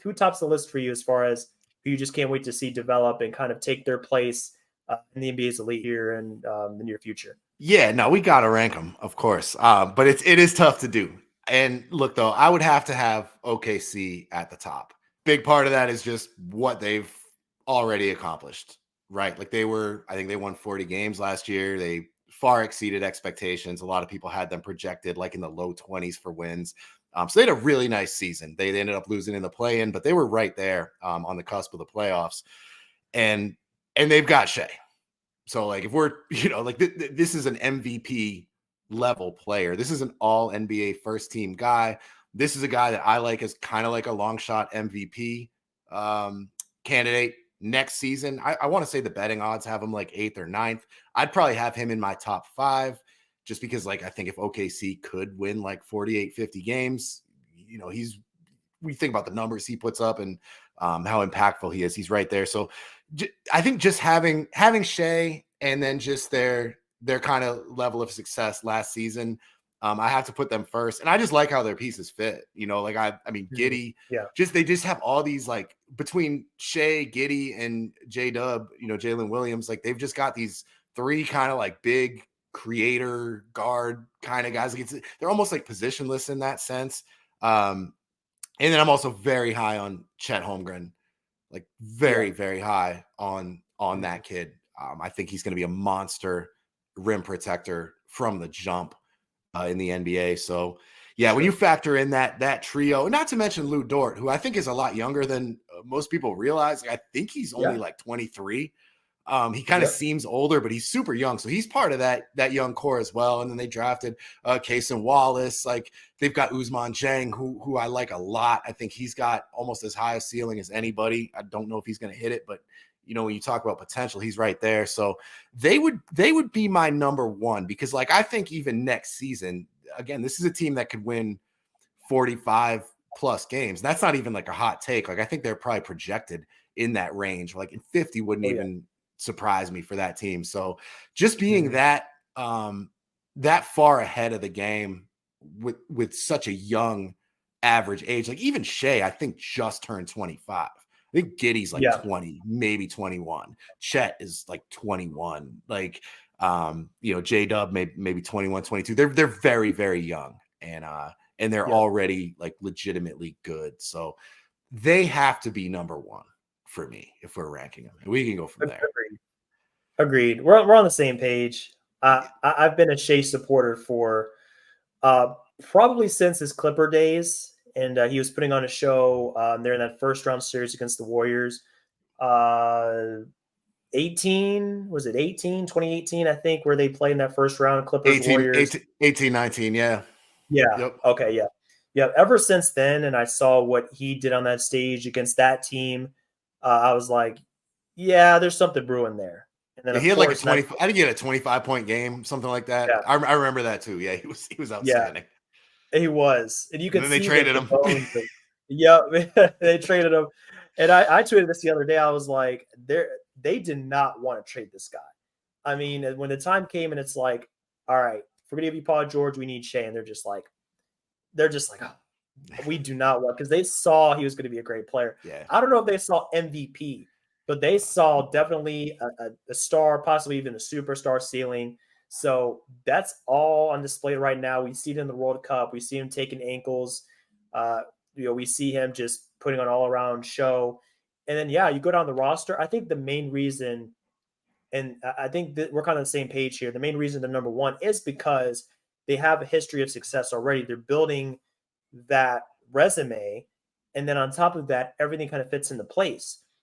who tops the list for you as far as who you just can't wait to see develop and kind of take their place in the NBA's elite here in the near future? Yeah, no, we got to rank them, of course. But it is tough to do. And look, though, I would have to have OKC at the top. Big part of that is just what they've already accomplished, right? Like I think they won 40 games last year. They far exceeded expectations. A lot of people had them projected like in the low 20s for wins. So they had a really nice season. They ended up losing in the play-in, but they were right there on the cusp of the playoffs. And they've got Shea. So, like, if we're, like this is an MVP level player. This is an all NBA first team guy. This is a guy that I like as kind of like a long shot MVP candidate next season. I want to say the betting odds have him like 8th or 9th. I'd probably have him in my top 5 just because, like, I think if OKC could win like 48, 50 games, we think about the numbers he puts up and how impactful he is. He's right there. So I think just having Shea and then just their kind of level of success last season, I have to put them first. And I just like how their pieces fit. I mean, Giddey, they just have all these, like, between Shea, Giddey, and J-Dub, Jalen Williams, like, they've just got these 3 kind of like big creator guard kind of guys. Like, they're almost like positionless in that sense. And then I'm also very high on Chet Holmgren, like very, very high on that kid. I think he's going to be a monster rim protector from the jump in the NBA. So, yeah, when you factor in that trio, not to mention Lou Dort, who I think is a lot younger than most people realize. I think he's only like 23. He kind of seems older, but he's super young. So he's part of that young core as well. And then they drafted Cason Wallace. Like, they've got Ousmane Dieng, who I like a lot. I think he's got almost as high a ceiling as anybody. I don't know if he's going to hit it, but when you talk about potential, he's right there. So they would be my number 1 because, like, I think even next season, again, this is a team that could win 45 plus games. That's not even like a hot take. Like, I think they're probably projected in that range. Like, in 50 wouldn't even surprise me for that team. So just being that far ahead of the game with such a young average age, like even Shea, I think just turned 25. I think Giddey's like 20, maybe 21. Chet is like 21. Like, J-Dub maybe 21, 22. They're very, very young, and they're already like legitimately good. So they have to be number 1 for me if we're ranking them. And we can go from there. Agreed. We're on the same page. I've been a Shea supporter for probably since his Clipper days. And he was putting on a show there in that first round series against the Warriors. 2018, I think, where they played in that first round, Clippers, Warriors. 19. Yeah. Yeah. Yep. Okay. Yeah. Yeah. Ever since then, and I saw what he did on that stage against that team, I was like, yeah, there's something brewing there. And then he had like a 20. I think he had a 25-point game, something like that. Yeah. I remember that too. Yeah, he was outstanding. Yeah. He was, and you can see they traded him. They traded him, and I tweeted this the other day. I was like, they did not want to trade this guy. I mean, when the time came, and it's like, all right, if we're gonna give you Paul George, we need Shea, and they're just like, oh, we do not want, because they saw he was going to be a great player. Yeah. I don't know if they saw MVP, but they saw definitely a star, possibly even a superstar ceiling. So that's all on display right now. We see it in the World Cup. We see him taking ankles. We see him just putting on an all-around show. And then, you go down the roster. I think the main reason, and I think that we're kind of on the same page here, the main reason they're number 1 is because they have a history of success already. They're building that resume. And then on top of that, everything kind of fits into place.